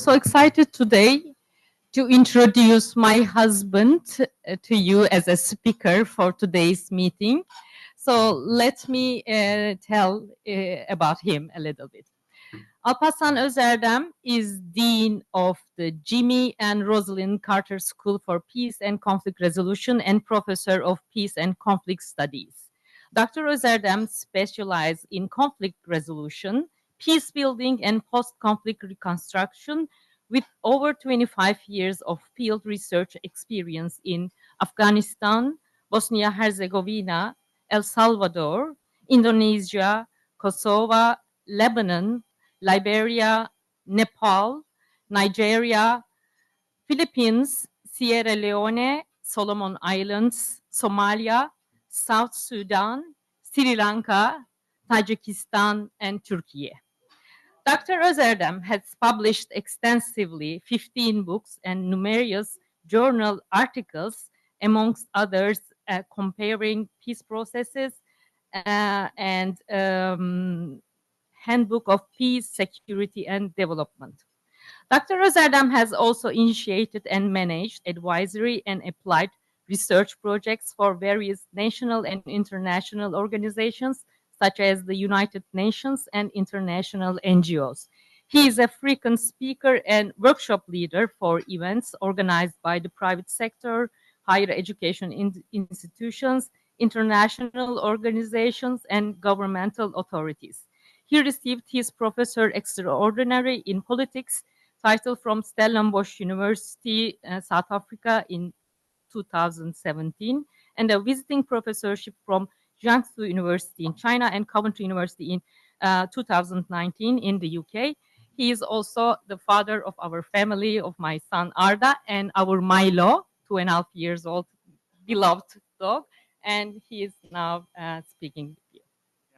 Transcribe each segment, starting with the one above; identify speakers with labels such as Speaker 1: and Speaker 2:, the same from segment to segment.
Speaker 1: so excited today to introduce my husband to you as a speaker for today's meeting. So let me tell about him a little bit. Alpaslan Özerdem is Dean of the Jimmy and Rosalynn Carter School for Peace and Conflict Resolution and Professor of Peace and Conflict Studies. Dr. Özerdem specializes in conflict resolution, peace building, and post-conflict reconstruction with over 25 years of field research experience in Afghanistan, Bosnia-Herzegovina, El Salvador, Indonesia, Kosovo, Lebanon, Liberia, Nepal, Nigeria, Philippines, Sierra Leone, Solomon Islands, Somalia, South Sudan, Sri Lanka, Tajikistan, and Turkey. Dr. Özerdem has published extensively 15 books and numerous journal articles, amongst others, comparing peace processes and Handbook of Peace, Security, and Development. Dr. Özerdem has also initiated and managed advisory and applied research projects for various national and international organizations, such as the United Nations and international NGOs. He is a frequent speaker and workshop leader for events organized by the private sector, higher education institutions, international organizations, and governmental authorities. He received his Professor Extraordinary in Politics title from Stellenbosch University, South Africa in 2017, and a visiting professorship from Jiangsu University in China and Coventry University in 2019 in the UK. He is also the father of our family, of my son Arda, and our Milo, 2.5 years old, beloved dog, and he is now speaking with you.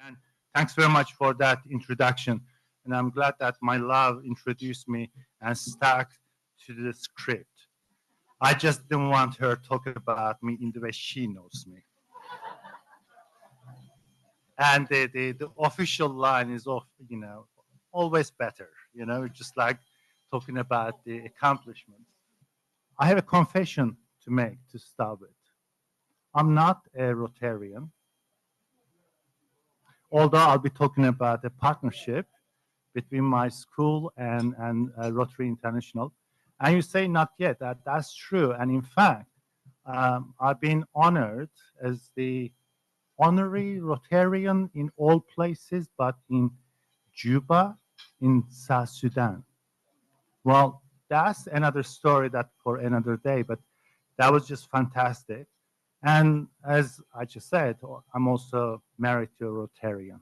Speaker 2: And thanks very much for that introduction. And I'm glad that my love introduced me and stuck to the script. I just didn't want her to talk about me in the way she knows me. And the official line is, always better, just like talking about the accomplishments. I have a confession to make to start with. I'm not a Rotarian, although I'll be talking about a partnership between my school and Rotary International. And you say not yet, that's true. And in fact, I've been honored as the honorary Rotarian in all places, but in Juba, in South Sudan. Well, that's another story that for another day, but that was just fantastic. And as I just said, I'm also married to a Rotarian.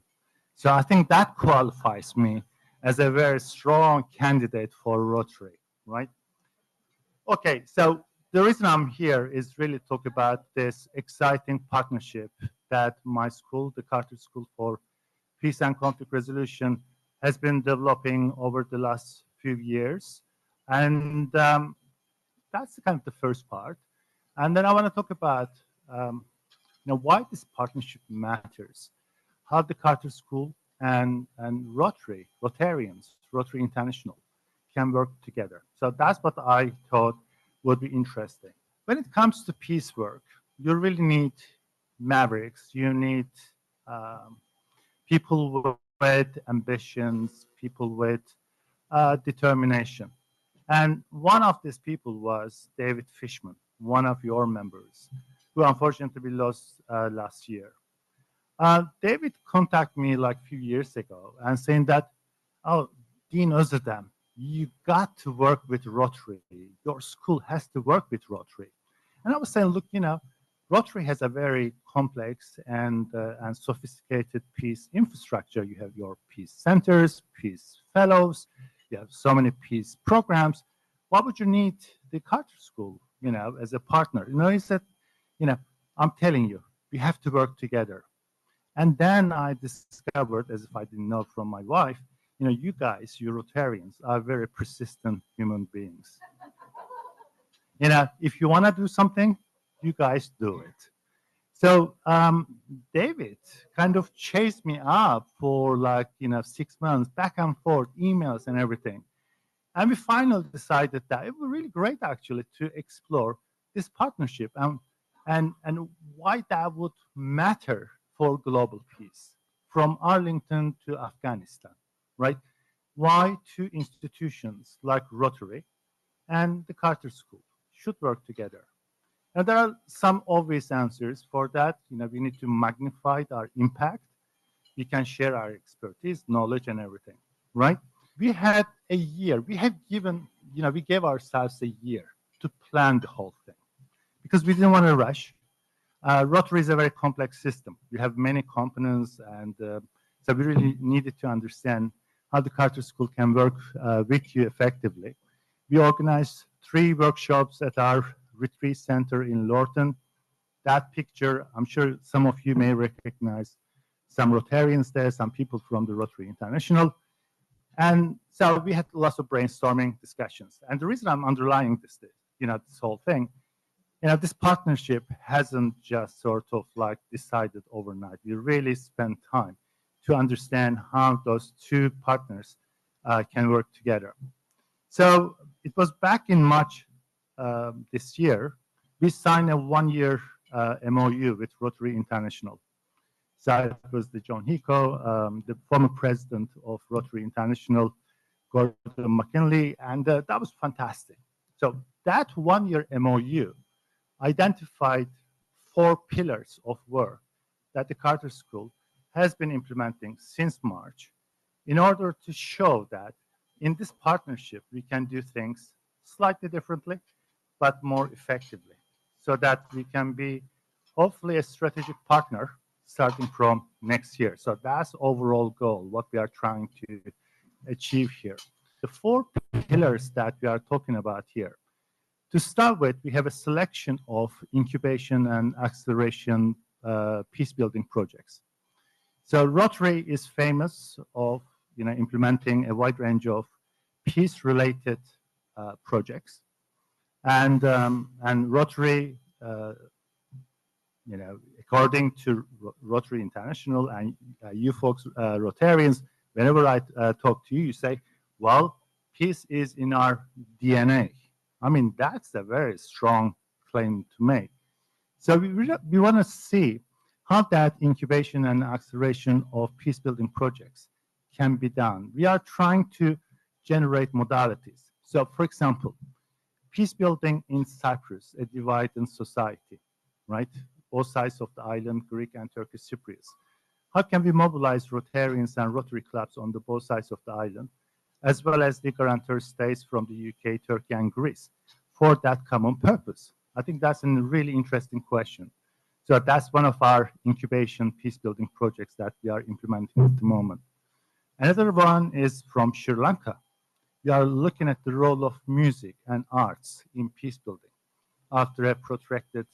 Speaker 2: So I think that qualifies me as a very strong candidate for Rotary, right? Okay, so the reason I'm here is really talk about this exciting partnership that my school, the Carter School for Peace and Conflict Resolution, has been developing over the last few years. And that's kind of the first part. And then I want to talk about why this partnership matters, how the Carter School and Rotarians, Rotary International, can work together. So that's what I thought would be interesting. When it comes to peace work, you really need mavericks. You need people with ambitions, people with determination. And one of these people was David Fishman, one of your members, who unfortunately we lost last year. David contacted me like a few years ago and saying that, oh, Dean Özerdem, you got to work with Rotary. Your school has to work with Rotary. And I was saying, look, Rotary has a very complex and sophisticated peace infrastructure. You have your peace centers, peace fellows, you have so many peace programs. Why would you need the Carter School, as a partner? He said, I'm telling you, we have to work together. And then I discovered, as if I didn't know from my wife, you guys, you Rotarians, are very persistent human beings. If you want to do something, you guys do it. So David kind of chased me up for 6 months, back and forth, emails and everything. And we finally decided that it would be really great actually to explore this partnership and why that would matter for global peace from Arlington to Afghanistan, right? Why two institutions like Rotary and the Carter School should work together. And there are some obvious answers for that. We need to magnify our impact. We can share our expertise, knowledge, and everything, right? We had a year. We gave ourselves a year to plan the whole thing because we didn't want to rush. Rotary is a very complex system. We have many components, and so we really needed to understand how the Carter School can work with you effectively. We organized 3 workshops at our retreat center in Lorton. That picture, I'm sure some of you may recognize some Rotarians there, some people from the Rotary International. And so we had lots of brainstorming discussions. And the reason I'm underlying this whole thing, this partnership hasn't just sort of like decided overnight. We really spent time to understand how those two partners can work together. So it was back in March this year, we signed a 1-year MOU with Rotary International. So it was the John Hiko, the former president of Rotary International, Gordon McKinley, and that was fantastic. So that 1-year MOU identified 4 pillars of work that the Carter School has been implementing since March in order to show that in this partnership we can do things slightly differently but more effectively so that we can be hopefully a strategic partner starting from next year. So that's overall goal, what we are trying to achieve here. The 4 pillars that we are talking about here. To start with, we have a selection of incubation and acceleration peacebuilding projects. So Rotary is famous of implementing a wide range of peace-related projects, and Rotary, according to Rotary International and you folks, Rotarians, whenever I talk to you, you say, well, peace is in our DNA. I mean, that's a very strong claim to make. So we want to see how that incubation and acceleration of peacebuilding projects can be done. We are trying to generate modalities. So, for example, peacebuilding in Cyprus, a divided society, right? Both sides of the island, Greek and Turkish Cypriots. How can we mobilize Rotarians and Rotary clubs on the both sides of the island, as well as the guarantor states from the UK, Turkey, and Greece for that common purpose? I think that's a really interesting question. So that's one of our incubation peacebuilding projects that we are implementing at the moment. Another one is from Sri Lanka. We are looking at the role of music and arts in peacebuilding after a protracted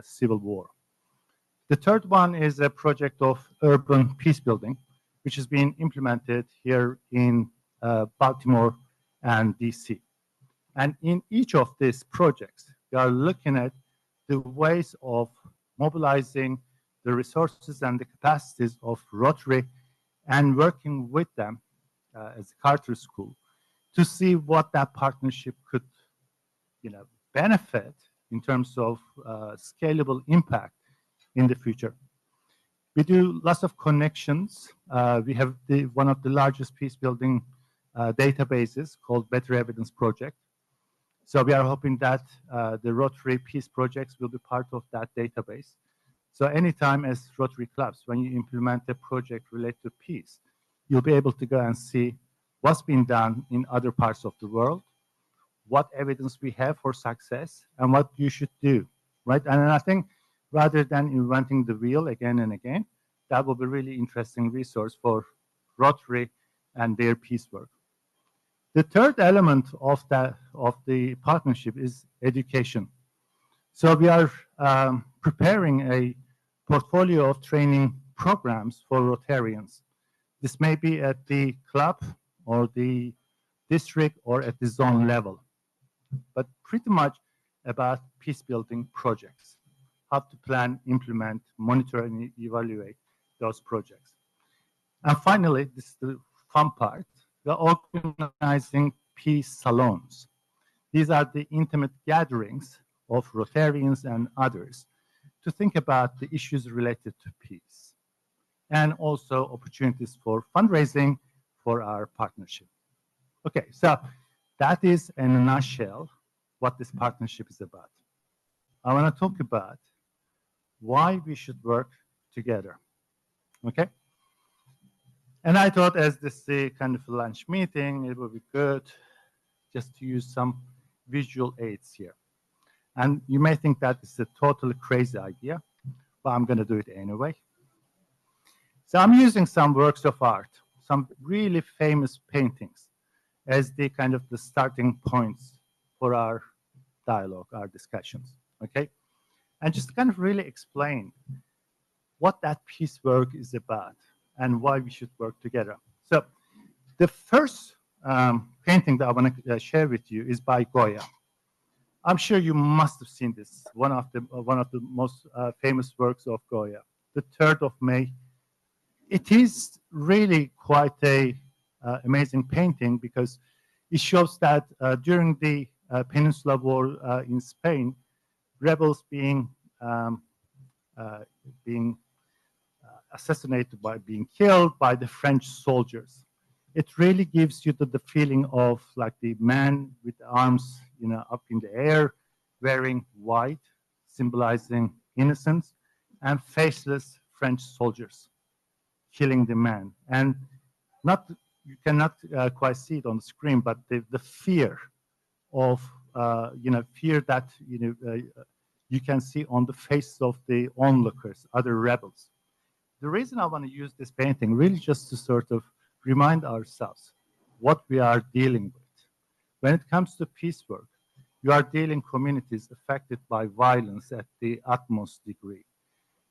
Speaker 2: civil war. The third one is a project of urban peacebuilding, which is being implemented here in Baltimore and DC. And in each of these projects, we are looking at the ways of mobilizing the resources and the capacities of Rotary and working with them as a Carter School to see what that partnership could benefit in terms of scalable impact in the future. We do lots of connections. We have one of the largest peacebuilding databases called Better Evidence Project. So we are hoping that the Rotary Peace projects will be part of that database. So anytime as Rotary clubs, when you implement a project related to peace, you'll be able to go and see what's been done in other parts of the world, what evidence we have for success, and what you should do, right? And I think rather than inventing the wheel again and again, that will be a really interesting resource for Rotary and their peace work. The third element of the partnership is education. So we are preparing a portfolio of training programs for Rotarians. This may be at the club or the district or at the zone level, but pretty much about peacebuilding projects, how to plan, implement, monitor, and evaluate those projects. And finally, this is the fun part. We're organizing peace salons. These are the intimate gatherings of Rotarians and others to think about the issues related to peace, and also opportunities for fundraising for our partnership. Okay, so that is in a nutshell what this partnership is about. I want to talk about why we should work together. Okay? And I thought, as this is a kind of lunch meeting, it would be good just to use some visual aids here. And you may think that is a totally crazy idea, but I'm going to do it anyway. So I'm using some works of art, some really famous paintings, as the kind of the starting points for our dialogue, our discussions, okay? And just kind of really explain what that peace work is about and why we should work together. So the first painting that I want to share with you is by Goya. I'm sure you must have seen this, one of the most famous works of Goya, the 3rd of May. It is really quite a amazing painting because it shows that during the Peninsular War in Spain, rebels being assassinated, being killed by the French soldiers. It really gives you the feeling of like the man with the arms, up in the air, wearing white, symbolizing innocence, and faceless French soldiers killing the man. And you cannot quite see it on the screen, but the fear of fear that you can see on the faces of the onlookers, other rebels. The reason I want to use this painting really just to sort of remind ourselves what we are dealing with. When it comes to peace work, you are dealing communities affected by violence at the utmost degree.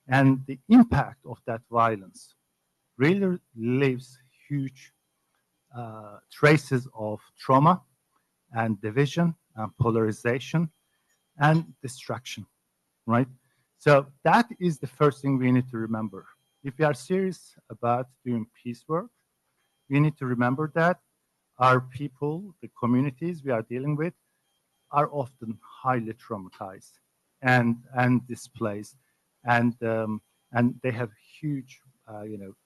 Speaker 2: And the impact of that violence really leaves huge traces of trauma and division and polarization and destruction, right? So that is the first thing we need to remember. If we are serious about doing peace work, we need to remember that our people, the communities we are dealing with, are often highly traumatized and displaced, and they have huge,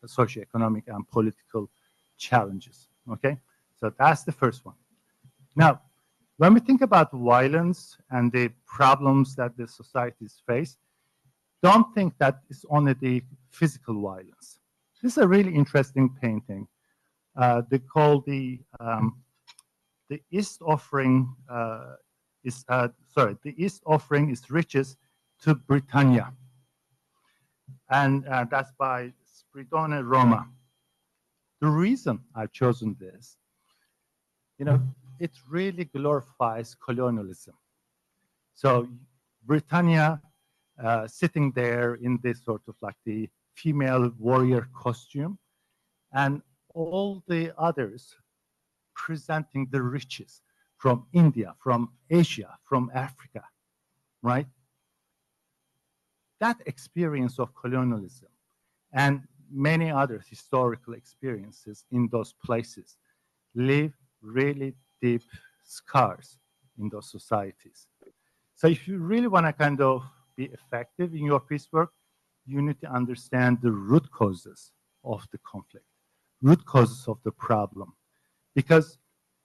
Speaker 2: socioeconomic and political challenges. Okay, so that's the first one. Now, when we think about violence and the problems that the societies face, don't think that it's only the physical violence. This is a really interesting painting. They call the East Offering the East Offering is riches to Britannia, and that's by Spridone Roma. The reason I've chosen this, it really glorifies colonialism. So Britannia sitting there in this sort of like the female warrior costume, and all the others presenting the riches from India, from Asia, from Africa, right? That experience of colonialism and many other historical experiences in those places leave really deep scars in those societies. So if you really want to kind of be effective in your peace work, you need to understand the root causes of the conflict, root causes of the problem. Because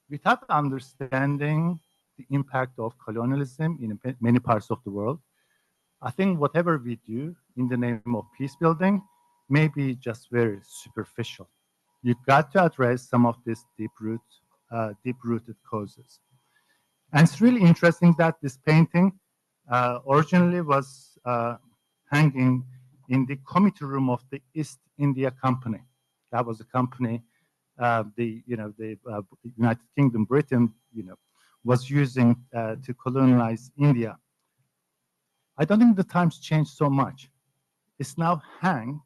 Speaker 2: without understanding the impact of colonialism in many parts of the world, I think whatever we do in the name of peace building may be just very superficial. You've got to address some of these deep-rooted causes. And it's really interesting that this painting originally was hanging in the committee room of the East India Company. That was a company the United Kingdom, Britain, was using to colonize India. I don't think the times changed so much. It's now hanged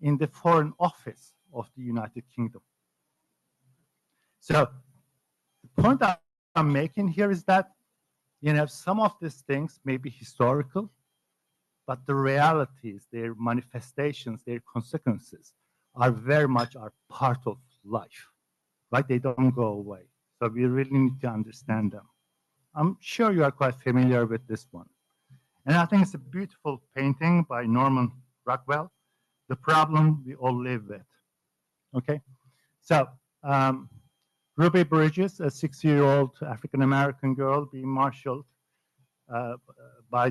Speaker 2: in the Foreign Office of the United Kingdom. So the point I'm making here is that, some of these things may be historical, but the realities, their manifestations, their consequences are very much part of life, right? They don't go away. So we really need to understand them. I'm sure you are quite familiar with this one. And I think it's a beautiful painting by Norman Rockwell, The Problem We All Live With. Okay, so Ruby Bridges, a 6-year-old African-American girl being marshaled by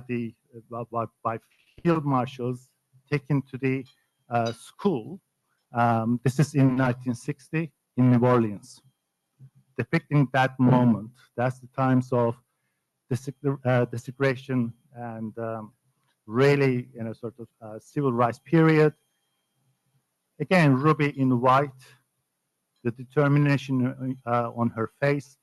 Speaker 2: field marshals, taken to the school. This is in 1960 in New Orleans, depicting that moment. That's the times of desecration and really, sort of civil rights period. Again, Ruby in white, the determination on her face.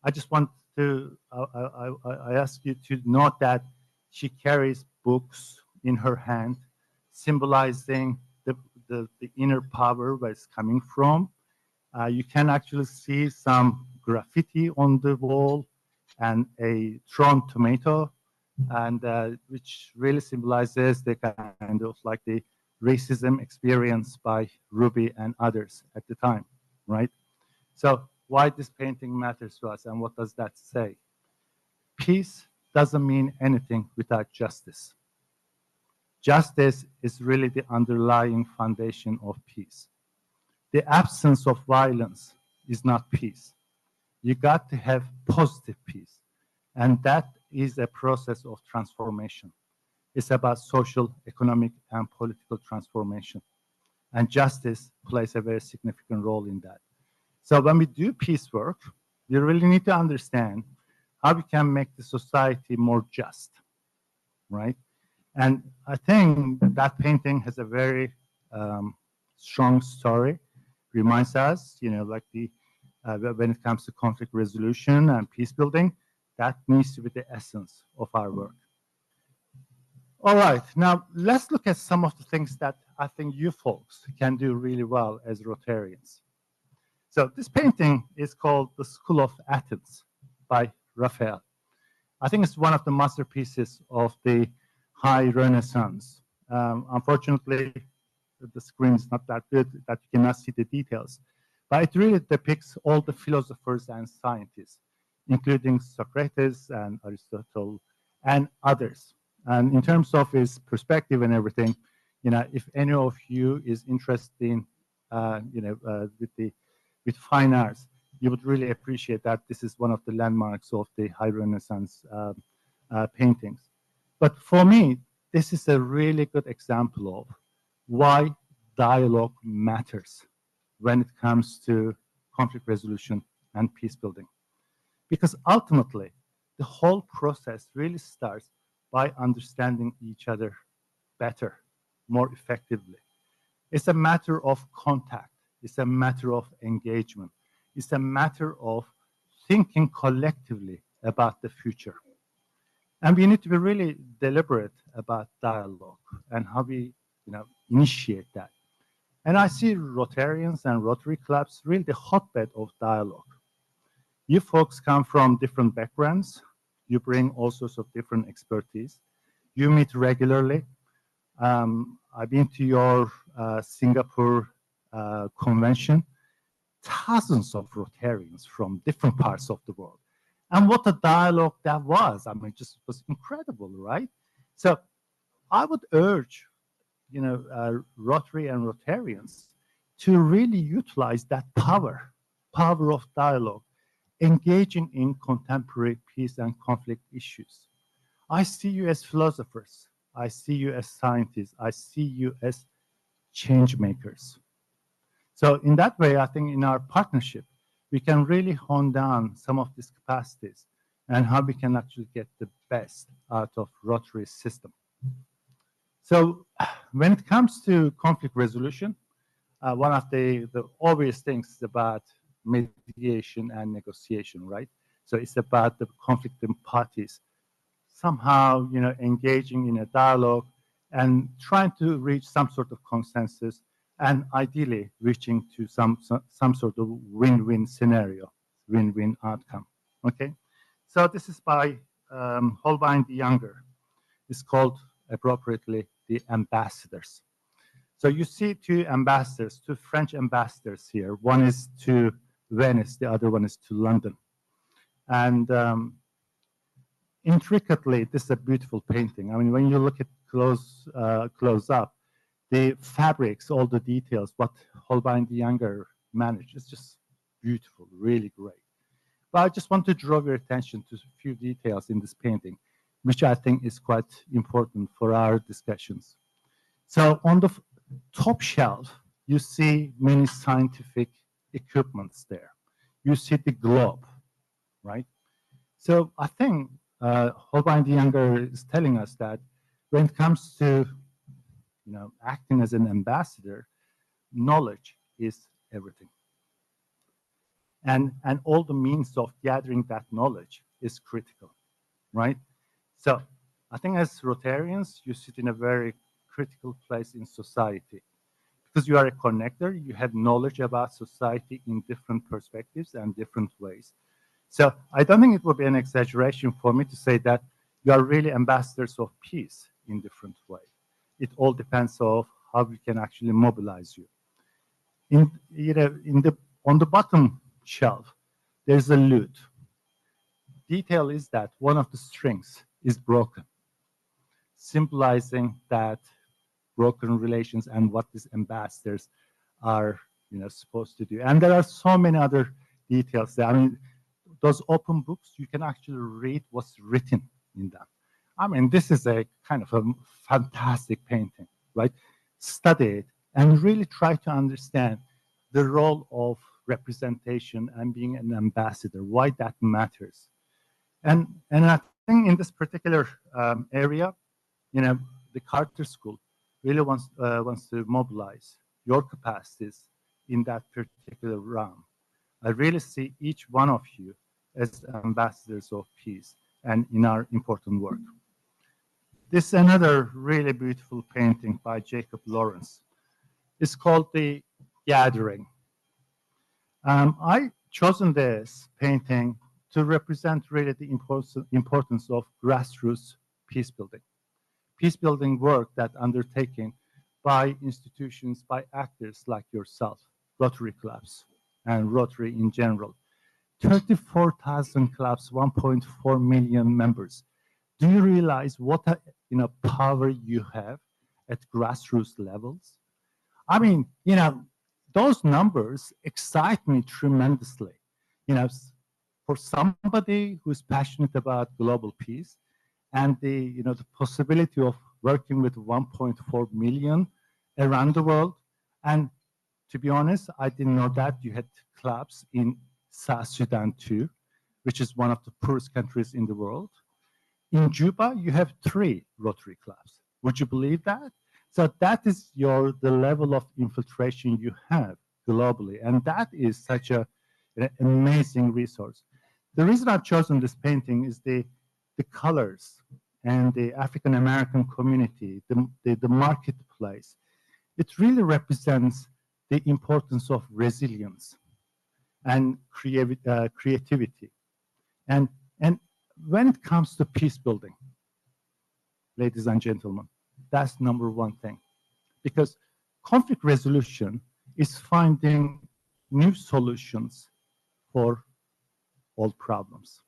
Speaker 2: I just want to, I ask you to note that she carries books in her hand, symbolizing the inner power where it's coming from. You can actually see some graffiti on the wall and a thrown tomato, and which really symbolizes the kind of like the racism experienced by Ruby and others at the time, right? So why this painting matters to us and what does that say? Peace doesn't mean anything without justice. Justice is really the underlying foundation of peace. The absence of violence is not peace. You got to have positive peace. And that is a process of transformation. It's about social, economic, and political transformation. And justice plays a very significant role in that. So when we do peace work, we really need to understand how we can make the society more just, right? And I think that painting has a very strong story. Reminds us, like when it comes to conflict resolution and peace building, that needs to be the essence of our work. All right, now let's look at some of the things that I think you folks can do really well as Rotarians. So this painting is called The School of Athens by Raphael. I think it's one of the masterpieces of the High Renaissance. Unfortunately, the screen is not that good that you cannot see the details, but it really depicts all the philosophers and scientists, including Socrates and Aristotle and others. And in terms of his perspective and everything, if any of you is interested in, with fine arts, you would really appreciate that. This is one of the landmarks of the High Renaissance paintings. But for me, this is a really good example of why dialogue matters when it comes to conflict resolution and peace building. Because ultimately, the whole process really starts by understanding each other better, more effectively. It's a matter of contact. It's a matter of engagement. It's a matter of thinking collectively about the future. And we need to be really deliberate about dialogue and how we initiate that. And I see Rotarians and Rotary clubs really the hotbed of dialogue. You folks come from different backgrounds. You bring all sorts of different expertise. You meet regularly. I've been to your Singapore convention. Thousands of Rotarians from different parts of the world. And what a dialogue that was. I mean, just was incredible, right? So I would urge, Rotary and Rotarians to really utilize that power of dialogue, engaging in contemporary peace and conflict issues. I see you as philosophers. I see you as scientists. I see you as change makers. So in that way, I think in our partnership, we can really hone down some of these capacities and how we can actually get the best out of Rotary's system. So when it comes to conflict resolution, one of the obvious things is about mediation and negotiation, right? So it's about the conflicting parties somehow, engaging in a dialogue and trying to reach some sort of consensus and ideally reaching to some sort of win-win scenario, win-win outcome, okay? So this is by Holbein the Younger. It's called appropriately the ambassadors. So you see two ambassadors, two French ambassadors here. One is to Venice, the other one is to London. And intricately, this is a beautiful painting. I mean, when you look at close up, the fabrics, all the details, what Holbein the Younger managed, it's just beautiful, really great. But I just want to draw your attention to a few details in this painting, which I think is quite important for our discussions. So on the top shelf, you see many scientific equipments there. You see the globe, right? So I think Holbein the Younger is telling us that when it comes to acting as an ambassador, knowledge is everything. And all the means of gathering that knowledge is critical, right? So I think as Rotarians, you sit in a very critical place in society. Because you are a connector, you have knowledge about society in different perspectives and different ways. So I don't think it would be an exaggeration for me to say that you are really ambassadors of peace in different ways. It all depends on how we can actually mobilize you. On the bottom shelf, there's a lute. Detail is that one of the strings is broken, symbolizing that broken relations and what these ambassadors are supposed to do. And there are so many other details there. I mean, those open books, you can actually read what's written in them. I mean, this is a kind of a fantastic painting, right? Study it and really try to understand the role of representation and being an ambassador, why that matters. And I think in this particular area, the Carter School really wants to mobilize your capacities in that particular realm. I really see each one of you as ambassadors of peace and in our important work. This is another really beautiful painting by Jacob Lawrence. It's called The Gathering. I chosen this painting to represent really the importance of grassroots peace building. Peace building work that undertaken by institutions, by actors like yourself, Rotary clubs, and Rotary in general. 34,000 clubs, 1.4 million members. Do you realize what power you have at grassroots levels? I mean, those numbers excite me tremendously. For somebody who's passionate about global peace and the possibility of working with 1.4 million around the world. And to be honest, I didn't know that you had clubs in South Sudan too, which is one of the poorest countries in the world. In Juba, you have 3 Rotary clubs. Would you believe that? So that is the level of infiltration you have globally. And that is such an amazing resource. The reason I've chosen this painting is the colors and the African American community, the marketplace. It really represents the importance of resilience and creativity. And when it comes to peace building, ladies and gentlemen, that's number one thing. Because conflict resolution is finding new solutions for all problems.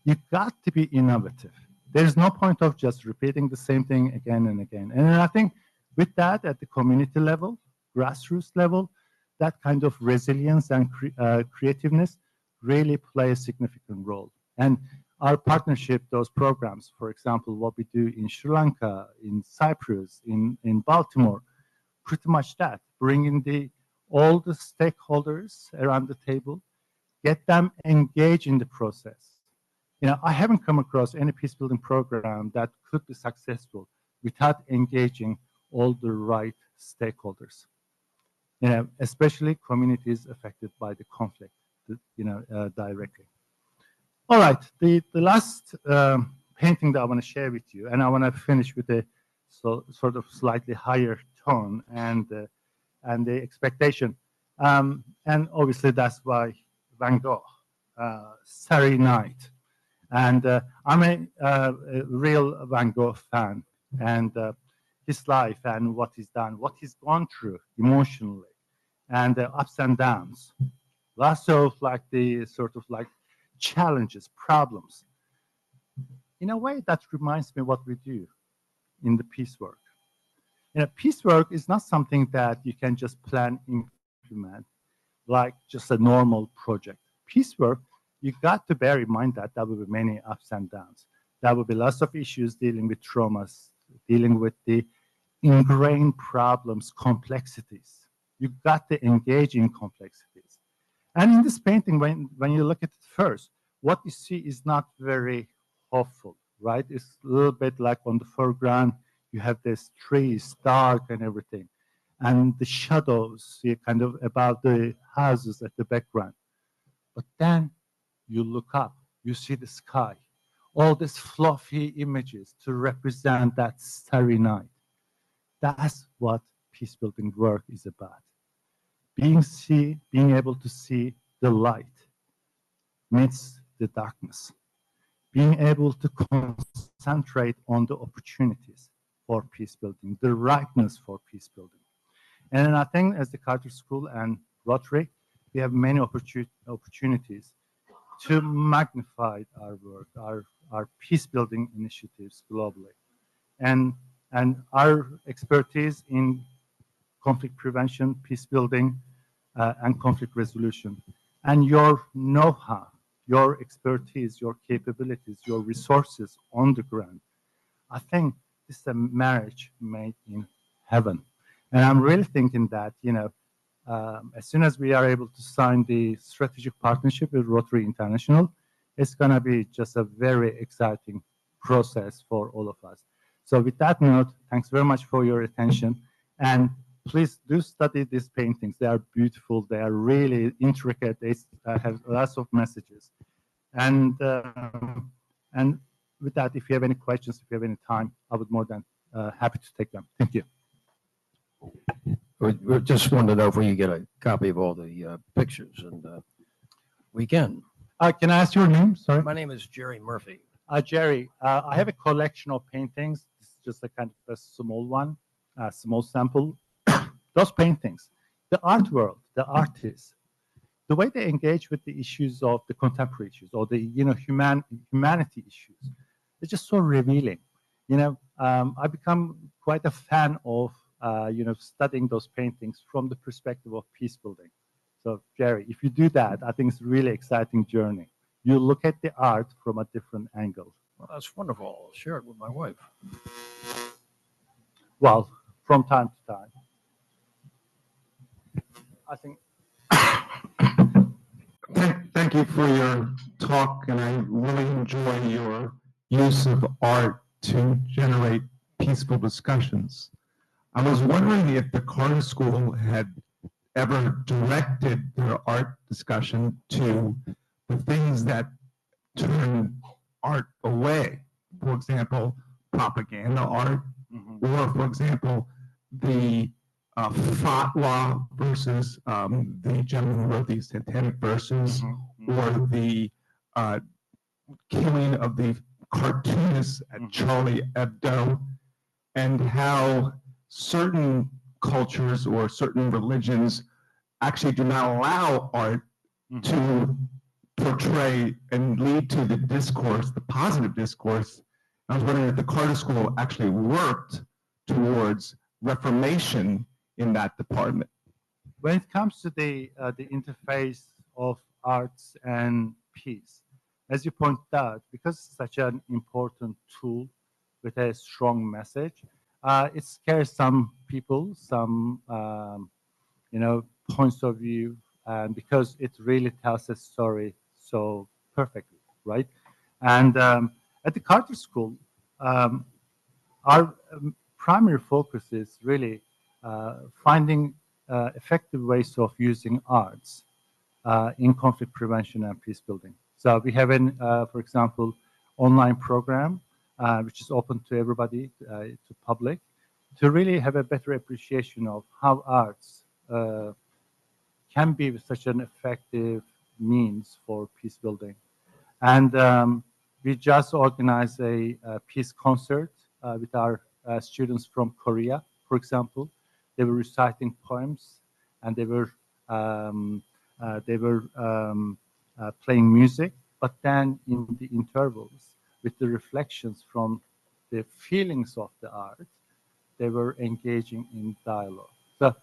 Speaker 2: You've got to be innovative. There's no point of just repeating the same thing again and again. And I think with that, at the community level, grassroots level, that kind of resilience and creativeness really play a significant role. And our partnership, those programs, for example, what we do in Sri Lanka, in Cyprus, in Baltimore, pretty much that, bringing all the stakeholders around the table, get them engaged in the process. I haven't come across any peace building program that could be successful without engaging all the right stakeholders. Especially communities affected by the conflict, directly. All right, the last painting that I want to share with you, and I want to finish with a sort of slightly higher tone and the expectation, and obviously that's why Van Gogh, Starry Night, and I'm a real Van Gogh fan, and his life and what he's done, what he's gone through emotionally, and the ups and downs. lots of like the sort of like challenges, problems. In a way, that reminds me what we do in the peace work. Peace work is not something that you can just plan, implement, like just a normal project. Peace work, you got to bear in mind that there will be many ups and downs. There will be lots of issues dealing with traumas, dealing with the ingrained problems, complexities. You got to engage in complexities. And in this painting, when you look at it first, what you see is not very hopeful, right? It's a little bit like on the foreground, you have this trees, dark and everything. And the shadows kind of about the houses at the background. But then you look up, you see the sky, all these fluffy images to represent that starry night. That's what peace building work is about. Being able to see the light amidst the darkness. Being able to concentrate on the opportunities for peace building, the rightness for peace building. And I think as the Carter School and Rotary, we have many opportunities to magnify our work, our peace building initiatives globally. And our expertise in conflict prevention, peace building, and conflict resolution. And your know-how, your expertise, your capabilities, your resources on the ground. I think this is a marriage made in heaven. And I'm really thinking that, as soon as we are able to sign the strategic partnership with Rotary International, it's going to be just a very exciting process for all of us. So with that note, thanks very much for your attention. And please do study these paintings. They are beautiful. They are really intricate. They have lots of messages. And with that, if you have any questions, if you have any time, I would more than happy to take them. Thank you.
Speaker 3: We just wanted to know if we could get a copy of all the pictures, and we can.
Speaker 2: Can I ask your name? Sorry.
Speaker 3: My name is Jerry Murphy.
Speaker 2: Jerry, I have a collection of paintings. This is just a kind of a small one, a small sample. Those paintings, the art world, the artists, the way they engage with the issues of the contemporary issues or the humanity issues, it's just so revealing. I become quite a fan of studying those paintings from the perspective of peace building. So Jerry, if you do that, I think it's a really exciting journey. You look at the art from a different angle.
Speaker 3: Well, that's wonderful. I'll share it with my wife.
Speaker 2: Well, from time to time. I think.
Speaker 4: Thank you for your talk, and I really enjoy your use of art to generate peaceful discussions. I was wondering if the Carter School had ever directed their art discussion to the things that turn art away. For example, propaganda art, or for example, the fatwa versus the gentleman who wrote these satanic verses, or the killing of the cartoonists at Charlie Hebdo, and how certain cultures or certain religions actually do not allow art to portray and lead to the discourse, the positive discourse. I was wondering if the Carter School actually worked towards reformation in that department.
Speaker 2: When it comes to the interface of arts and peace, as you pointed out, because it's such an important tool with a strong message, it scares some people, some points of view, and because it really tells a story so perfectly, right? And at the Carter School, our primary focus is really finding effective ways of using arts in conflict prevention and peace building. So we have for example, online program which is open to everybody, to public, to really have a better appreciation of how arts can be such an effective means for peace building. And we just organized a peace concert with our students from Korea, for example. They were reciting poems, and they were They were playing music, but then in the intervals, with the reflections from the feelings of the art, they were engaging in dialogue. So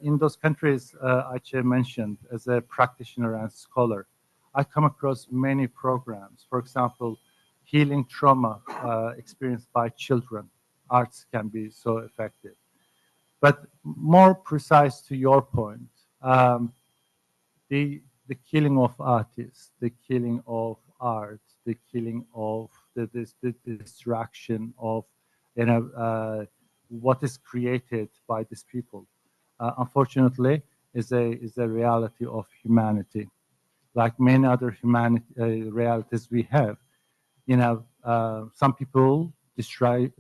Speaker 2: in those countries Ayça mentioned, as a practitioner and scholar, I come across many programs. For example, healing trauma experienced by children. Arts can be so effective. But more precise to your point, the killing of artists, the killing of art, the killing of the distraction of what is created by these people, unfortunately, is a reality of humanity. Like many other realities we have, some people destroy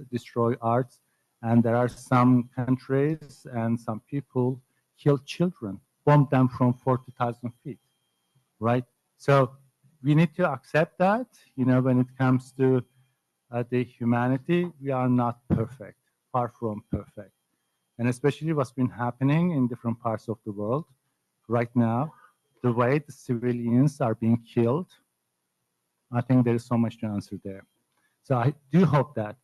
Speaker 2: arts, and there are some countries and some people kill children, bomb them from 40,000 feet, right? So we need to accept that, when it comes to the humanity, we are not perfect, far from perfect. And especially what's been happening in different parts of the world right now, the way the civilians are being killed, I think there is so much to answer there. So I do hope that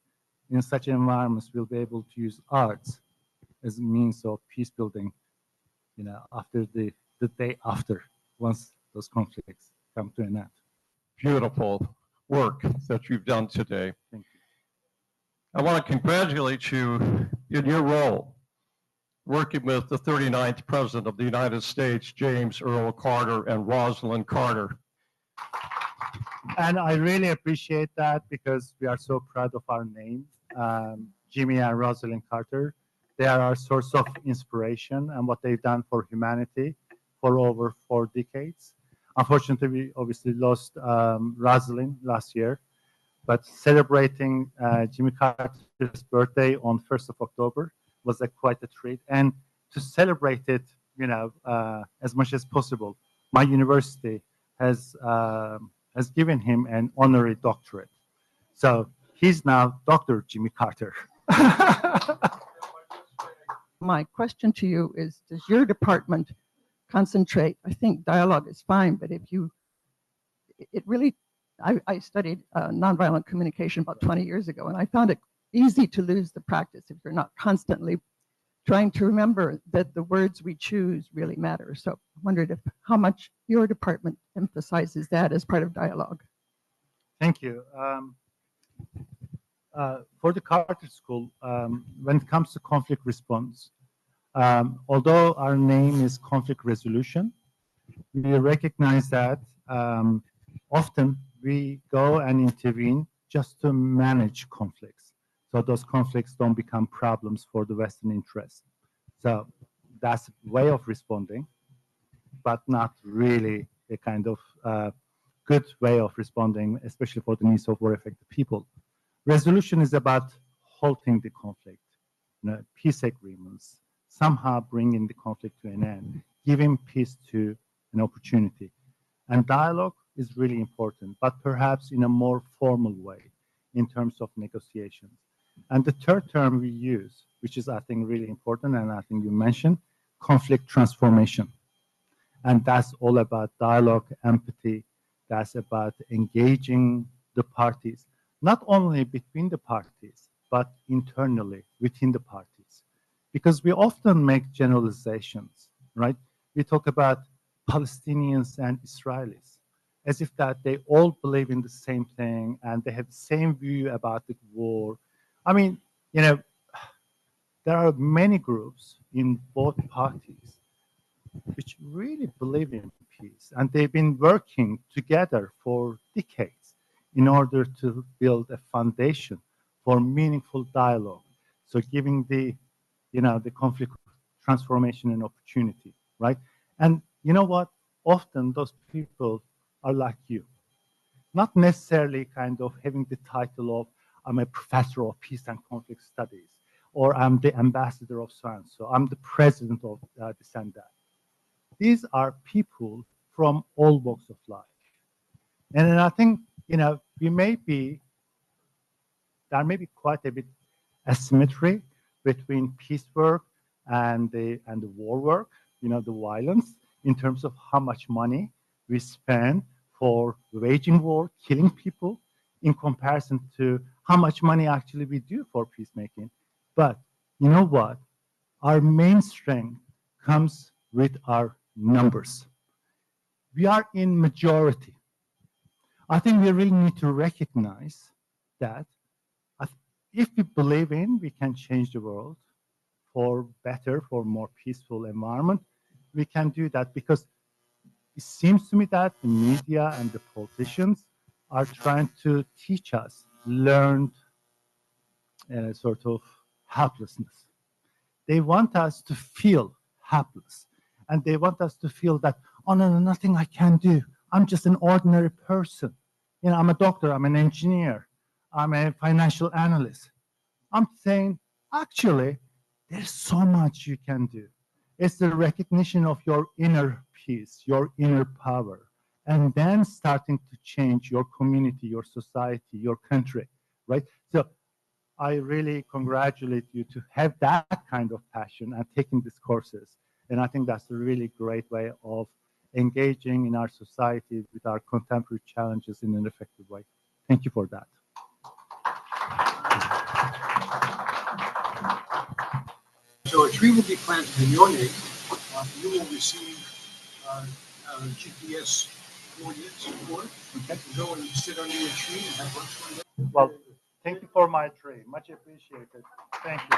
Speaker 2: in such environments, we'll be able to use arts as a means of peace building, after the day after, once those conflicts come to an end.
Speaker 5: Beautiful work that you've done today.
Speaker 2: Thank you.
Speaker 5: I want to congratulate you in your role working with the 39th President of the United States, James Earl Carter and Rosalynn Carter.
Speaker 2: And I really appreciate that, because we are so proud of our name, Jimmy and Rosalynn Carter. They are our source of inspiration and what they've done for humanity for over 4 decades. Unfortunately, we obviously lost Rosalynn last year, but celebrating Jimmy Carter's birthday on 1st of October was quite a treat. And to celebrate it, as much as possible, my university has given him an honorary doctorate. So he's now Dr. Jimmy Carter.
Speaker 6: My question to you is, does your department concentrate? I think dialogue is fine, but I studied nonviolent communication about 20 years ago, and I found it easy to lose the practice if you're not constantly trying to remember that the words we choose really matter. So I wondered how much your department emphasizes that as part of dialogue.
Speaker 2: Thank you. For the Carter School, when it comes to conflict response, although our name is conflict resolution, we recognize that often we go and intervene just to manage conflicts, so those conflicts don't become problems for the Western interest. So that's a way of responding, but not really a kind of good way of responding, especially for the needs of war-affected people. Resolution is about halting the conflict, peace agreements, somehow bringing the conflict to an end, giving peace to an opportunity. And dialogue is really important, but perhaps in a more formal way in terms of negotiations. And the third term we use, which is, I think, really important, and I think you mentioned, conflict transformation. And that's all about dialogue, empathy. That's about engaging the parties, not only between the parties, but internally within the parties. Because we often make generalizations, right? We talk about Palestinians and Israelis as if that they all believe in the same thing and they have the same view about the war. I mean, there are many groups in both parties which really believe in peace, and they've been working together for decades in order to build a foundation for meaningful dialogue. So giving the conflict transformation an opportunity, right? And you know what? Often those people are like you, not necessarily kind of having the title of I'm a professor of peace and conflict studies, or I'm the ambassador of so-and-so, I'm the president of this and that. These are people from all walks of life. And then I think, there may be quite a bit asymmetry between peace work and the war work, the violence, in terms of how much money we spend for waging war, killing people, in comparison to how much money actually we do for peacemaking. But you know what? Our main strength comes with our numbers. We are in majority. I think we really need to recognize that if we believe we can change the world for better, for more peaceful environment, we can do that, because it seems to me that the media and the politicians are trying to teach us learned sort of helplessness. They want us to feel helpless, and they want us to feel that, oh no, nothing I can do. I'm just an ordinary person. You know, I'm a doctor, I'm an engineer, I'm a financial analyst. I'm saying, actually, there's so much you can do. It's the recognition of your inner peace, your inner power, and then starting to change your community, your society, your country, right? So I really congratulate you to have that kind of passion and taking these courses. And I think that's a really great way of engaging in our society with our contemporary challenges in an effective way. Thank you for that.
Speaker 7: So a tree will be planted in your name. You will receive GPS coordinates for it. Okay. You can go and sit under a tree and have lunch one day.
Speaker 2: Well, thank you for my tree. Much appreciated. Thank you.